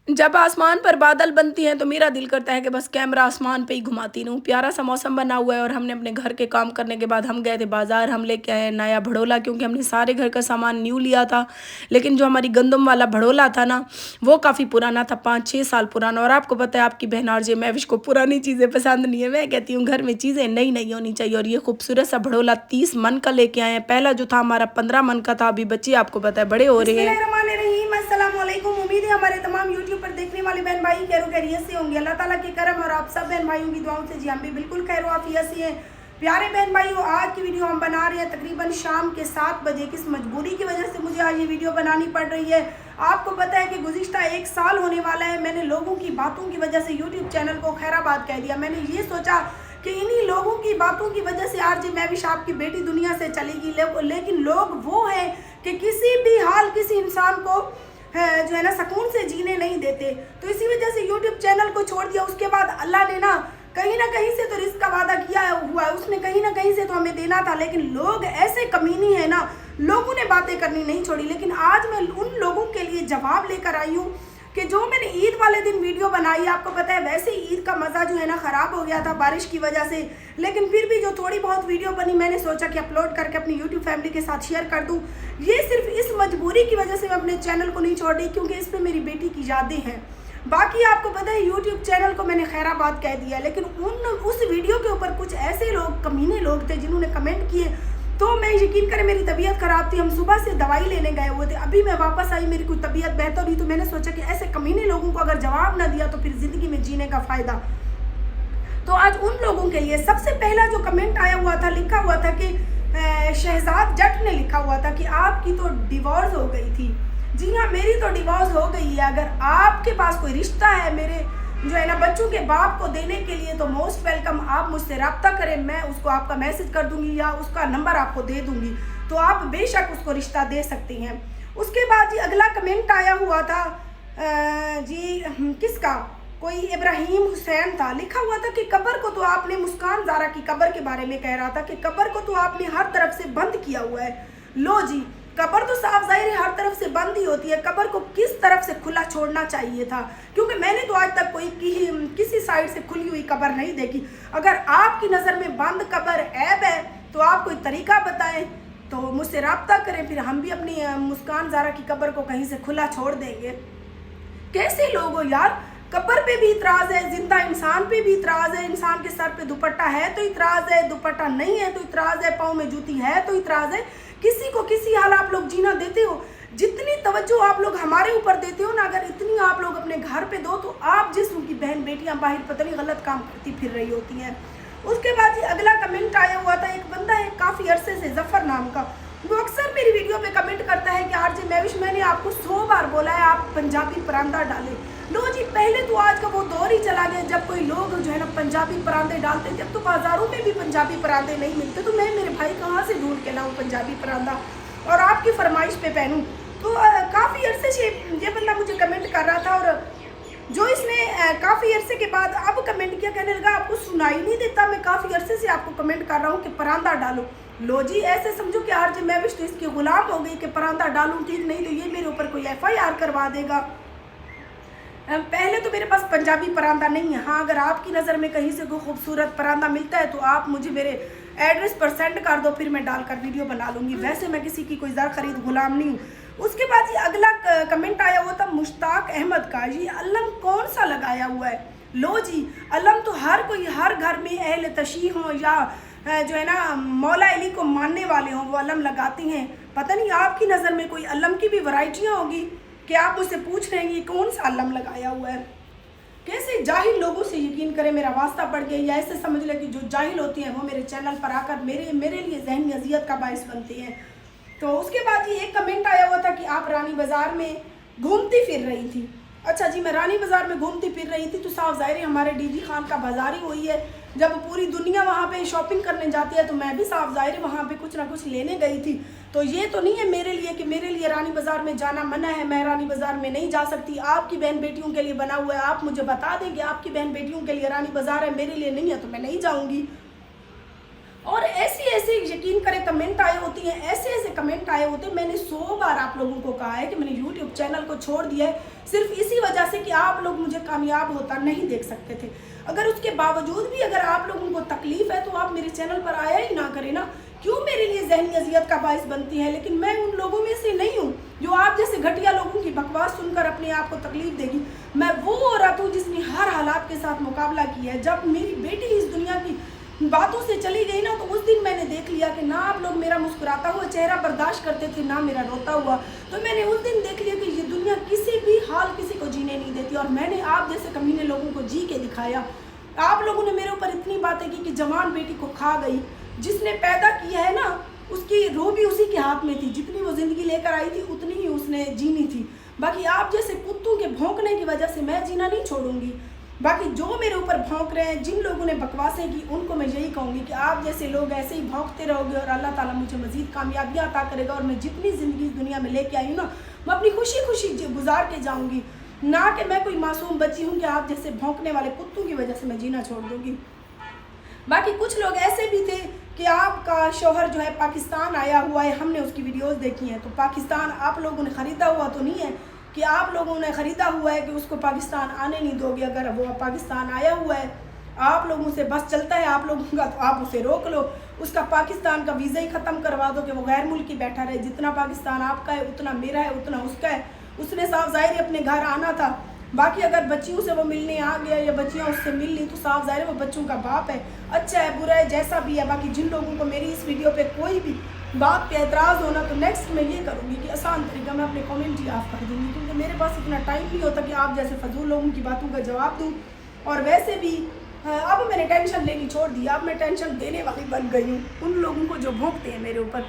जब आसमान पर बादल बनती हैं तो मेरा दिल करता है कि बस कैमरा आसमान पे ही घुमाती रहूं। प्यारा सा मौसम बना हुआ है और हमने अपने घर के काम करने के बाद हम गए थे बाजार। हम लेके आए नया भड़ोला, क्योंकि हमने सारे घर का सामान न्यू लिया था। लेकिन जो हमारी गंदम वाला भड़ोला था ना, वो काफ़ी पुराना था, 5-6 साल पुराना। और आपको पता है आपकी बहन आरजे महविश को पुरानी चीज़ें पसंद नहीं है। मैं कहती हूँ घर में चीज़ें नई नई होनी चाहिए। और ये खूबसूरत सा भड़ोला 30 मन का लेके आए हैं। पहला जो था हमारा 15 मन का था। अभी बच्चे आपको पता है बड़े हो रहे हैं। बिस्मिल्लाहिर्रहमानिर्रहीम, अस्सलाम वालेकुम। उम्मीद है हमारे तमाम यूट्यूब पर देखने वाले बहन भाई खैरियत से होंगे। अल्लाह ताला के करम और आप सब बहन भाइयों की दुआओं से जी हम भी बिल्कुल खैर आफियत से हैं। प्यारे बहन भाइयों, आज की वीडियो हम बना रहे हैं तकरीबन शाम के 7 बजे। किस मजबूरी की वजह से मुझे आज ये वीडियो बनानी पड़ रही है। आपको पता है कि गुज़िश्ता 1 साल होने वाला है, मैंने लोगों की बातों की वजह से यूट्यूब चैनल को खैराबाद कह दिया। मैंने ये सोचा कि इन्हीं लोगों की बातों की वजह से आरजे महविश आपकी बेटी दुनिया से चलेगी। लेकिन लोग वो हैं कि किसी भी हाल किसी इंसान को जो है ना सुकून से जीने नहीं देते। तो इसी वजह से यूट्यूब चैनल को छोड़ दिया। उसके बाद अल्लाह ने ना कहीं से तो रिस्क का वादा किया हुआ है, उसने कहीं ना कहीं से तो हमें देना था। लेकिन लोग ऐसे कमीनी है ना, लोगों ने बातें करनी नहीं छोड़ी। लेकिन आज मैं उन लोगों के लिए जवाब लेकर आई हूँ कि जो मैंने ईद वाले दिन वीडियो बनाई, आपको पता है वैसे ही ईद का मज़ा जो है ना ख़राब हो गया था बारिश की वजह से। लेकिन फिर भी जो थोड़ी बहुत वीडियो बनी, मैंने सोचा कि अपलोड करके अपनी यूट्यूब फैमिली के साथ शेयर कर दूं। ये सिर्फ इस मजबूरी की वजह से मैं अपने चैनल को नहीं छोड़ रही, क्योंकि इस पर मेरी बेटी की यादें हैं। बाकी आपको पता है यूट्यूब चैनल को मैंने खैराबाद कह दिया। लेकिन उस वीडियो के ऊपर कुछ ऐसे लोग, कमीने लोग थे जिन्होंने कमेंट किए। तो मैं यकीन करें मेरी तबीयत ख़राब थी, हम सुबह से दवाई लेने गए हुए थे। अभी मैं वापस आई, मेरी कोई तबीयत बेहतर हुई, तो मैंने सोचा कि ऐसे कमीने लोगों को अगर जवाब ना दिया तो फिर ज़िंदगी में जीने का फ़ायदा। तो आज उन लोगों के लिए सबसे पहला जो कमेंट आया हुआ था, लिखा हुआ था कि शहजाद जट ने लिखा हुआ था कि आपकी तो डिवोर्स हो गई थी। जी हाँ, मेरी तो डिवोर्स हो गई है। अगर आपके पास कोई रिश्ता है मेरे जो है ना बच्चों के बाप को देने के लिए, तो मोस्ट वेलकम, आप मुझसे रब्ता करें, मैं उसको आपका मैसेज कर दूंगी या उसका नंबर आपको दे दूंगी, तो आप बेशक उसको रिश्ता दे सकती हैं। उसके बाद जी अगला कमेंट आया हुआ था किसका, कोई इब्राहिम हुसैन था। लिखा हुआ था कि कब्र को तो आपने, मुस्कान ज़ारा की कब्र के बारे में कह रहा था कि कब्र को तो आपने हर तरफ से बंद किया हुआ है। लो जी, कब्र तो साफ जाहिर है हर तरफ से बंद ही होती है। कब्र को किस तरफ से खुला छोड़ना चाहिए था, क्योंकि मैंने तो आज तक कोई किसी साइड से खुली हुई कब्र नहीं देखी। अगर आपकी नज़र में बंद कब्र ऐब है तो आप कोई तरीका बताएं, तो मुझसे रब्ता करें, फिर हम भी अपनी मुस्कान ज़ारा की कब्र को कहीं से खुला छोड़ देंगे। कैसे लोग हो यार, कब्र पे भी इतराज़ है, जिंदा इंसान पे भी इतराज़ है। इंसान के सर पे दुपट्टा है तो इतराज़ है, दुपट्टा नहीं है तो इतराज़ है, पाँव में जूती है तो इतराज़ है। किसी को किसी हाल आप लोग जीना देते हो। जितनी तवज्जो आप लोग हमारे ऊपर देते हो ना, अगर इतनी आप लोग अपने घर पे दो, तो आप जिस्म की बहन बेटियां बाहर पता नहीं गलत काम करती फिर रही होती हैं। उसके बाद ही अगला कमेंट आया हुआ था, एक बंदा है काफ़ी अरसे से, जफ़र नाम का, वो अक्सर मेरी वीडियो पे कमेंट करता है कि आरजे महविश, मैंने आपको 100 बार बोला है आप पंजाबी परांदा डालें। लो जी, पहले तो आज का वो दौर ही चला गया जब कोई लोग जो है ना पंजाबी परांदे डालते थे। अब तो बाज़ारों में भी पंजाबी परांदे नहीं मिलते, तो मैं मेरे भाई कहाँ से ढूंढ के लाऊँ पंजाबी परांदा और आपकी फरमाइश पे पहनूँ। तो काफ़ी अरसे से ये बंदा मुझे कमेंट कर रहा था, और जो इसने काफ़ी अरसे के बाद अब कमेंट किया, कहने लगा आपको सुनाई नहीं देता, मैं काफ़ी अरसे से आपको कमेंट कर रहा हूँ कि परांदा डालो। लो जी, ऐसे समझो कि आरजे महविश तो इसकी गुलाम हो गई कि परांदा डालूं, ठीक नहीं तो ये मेरे ऊपर कोई FIR करवा देगा। पहले तो मेरे पास पंजाबी परांदा नहीं है। हाँ, अगर आपकी नज़र में कहीं से कोई खूबसूरत परांदा मिलता है तो आप मुझे मेरे एड्रेस पर सेंड कर दो, फिर मैं डालकर वीडियो बना लूँगी। वैसे मैं किसी की कोई ज़र खरीद गुलाम नहीं हूँ। उसके बाद ये अगला कमेंट आया हुआ था मुश्ताक अहमद का, ये अलम कौन सा लगाया हुआ है। लो जी, अलम तो हर कोई, हर घर में अहल तशी हो या जो है ना मौला अली को मानने वाले हों, वो अलम लगाती हैं। पता नहीं आपकी नज़र में कोई अलम की भी वैरायटियाँ होगी कि आप मुझसे पूछ रहे हैं ये कौन सा अलम लगाया हुआ है। कैसे जाहिल लोगों से यकीन करें, मेरा वास्ता पड़ गया, या ऐसे समझ लें कि जो जाहिल होती हैं वो मेरे चैनल पर आकर मेरे लिए जहनी अजियत का बायस बनती हैं। तो उसके बाद ये एक कमेंट आया हुआ था कि आप रानी बाज़ार में घूमती फिर रही थी। अच्छा जी, मैं रानी बाज़ार में घूमती फिर रही थी तो साफ ज़ाहिर है हमारे DG खान का बाज़ार ही वही है। जब पूरी दुनिया वहाँ पे शॉपिंग करने जाती है तो मैं भी साफ ज़ाहिर है वहाँ पे कुछ ना कुछ लेने गई थी। तो ये तो नहीं है मेरे लिए कि मेरे लिए रानी बाज़ार में जाना मना है, मैं रानी बाज़ार में नहीं जा सकती। आपकी बहन बेटियों के लिए बना हुआ है, आप मुझे बता दें कि आपकी बहन बेटियों के लिए रानी बाज़ार है, मेरे लिए नहीं है तो मैं नहीं जाऊँगी। और ऐसे ऐसे यकीन करें कमेंट आए होती हैं, ऐसे ऐसे कमेंट आए होते हैं। मैंने 100 बार आप लोगों को कहा है कि मैंने यूट्यूब चैनल को छोड़ दिया है सिर्फ इसी वजह से कि आप लोग मुझे कामयाब होता नहीं देख सकते थे। अगर उसके बावजूद भी अगर आप लोगों को तकलीफ है तो आप मेरे चैनल पर आया ही ना करें ना, क्यों मेरे लिए जहनी अजियत का बाइस बनती है। लेकिन मैं उन लोगों में से नहीं हूँ जो आप जैसे घटिया लोगों की बकवास सुनकर अपने आप को तकलीफ देगी। मैं वो औरत हूँ जिसने हर हालात के साथ मुकाबला किया है। जब मेरी बेटी इस दुनिया की बातों से चली गई ना, तो उस दिन मैंने देख लिया कि ना आप लोग मेरा मुस्कुराता हुआ चेहरा बर्दाश्त करते थे, ना मेरा रोता हुआ। तो मैंने उस दिन देख लिया कि ये दुनिया किसी भी हाल किसी को जीने नहीं देती, और मैंने आप जैसे कमीने लोगों को जी के दिखाया। आप लोगों ने मेरे ऊपर इतनी बातें की कि जवान बेटी को खा गई, जिसने पैदा किया है ना उसकी रूह भी उसी के हाथ में थी। जितनी वो ज़िंदगी लेकर आई थी उतनी ही उसने जीनी थी। बाकी आप जैसे कुत्तों के भौंकने की वजह से मैं जीना नहीं छोड़ूंगी। बाकी जो मेरे ऊपर भौंक रहे हैं, जिन लोगों ने बकवासें की, उनको मैं यही कहूँगी कि आप जैसे लोग ऐसे ही भौंकते रहोगे और अल्लाह ताला मुझे मज़ीद कामयाबियाँ अता करेगा। और मैं जितनी ज़िंदगी इस दुनिया में लेके आई हूँ ना, मैं अपनी खुशी खुशी गुजार के जाऊँगी, ना कि मैं कोई मासूम बच्ची हूँ कि आप जैसे भौंकने वाले कुत्तों की वजह से मैं जीना छोड़ दूँगी। बाकी कुछ लोग ऐसे भी थे कि आपका शौहर जो है पाकिस्तान आया हुआ है, हमने उसकी वीडियोस देखी हैं। तो पाकिस्तान आप लोगों ने ख़रीदा हुआ तो नहीं है कि आप लोगों ने ख़रीदा हुआ है कि उसको पाकिस्तान आने नहीं दोगे। अगर वो पाकिस्तान आया हुआ है, आप लोगों से बस चलता है आप लोगों का, तो आप उसे रोक लो, उसका पाकिस्तान का वीज़ा ही ख़त्म करवा दो कि वो गैर मुल्की बैठा रहे। जितना पाकिस्तान आपका है उतना मेरा है, उतना उसका है। उसने साफ ज़ाहिर अपने घर आना था। बाकी अगर बच्चियों से वो मिलने आ गया या बच्चियाँ उससे मिल ली तो साफ ज़ाहिर है वो बच्चों का बाप है। अच्छा है बुरा है जैसा भी है। बाकी जिन लोगों को मेरी इस वीडियो पे कोई भी बात पे एतराज़ होना, तो नेक्स्ट मैं ये करूँगी कि आसान तरीका मैं अपने कमेंट ही ऑफ कर दूँगी, क्योंकि मेरे पास इतना टाइम नहीं होता कि आप जैसे फजूल लोगों की बातों का जवाब दूँ। और वैसे भी अब मैंने टेंशन लेनी छोड़ दी, अब मैं टेंशन देने वाली बन गई हूँ उन लोगों को जो भोंकते हैं मेरे ऊपर।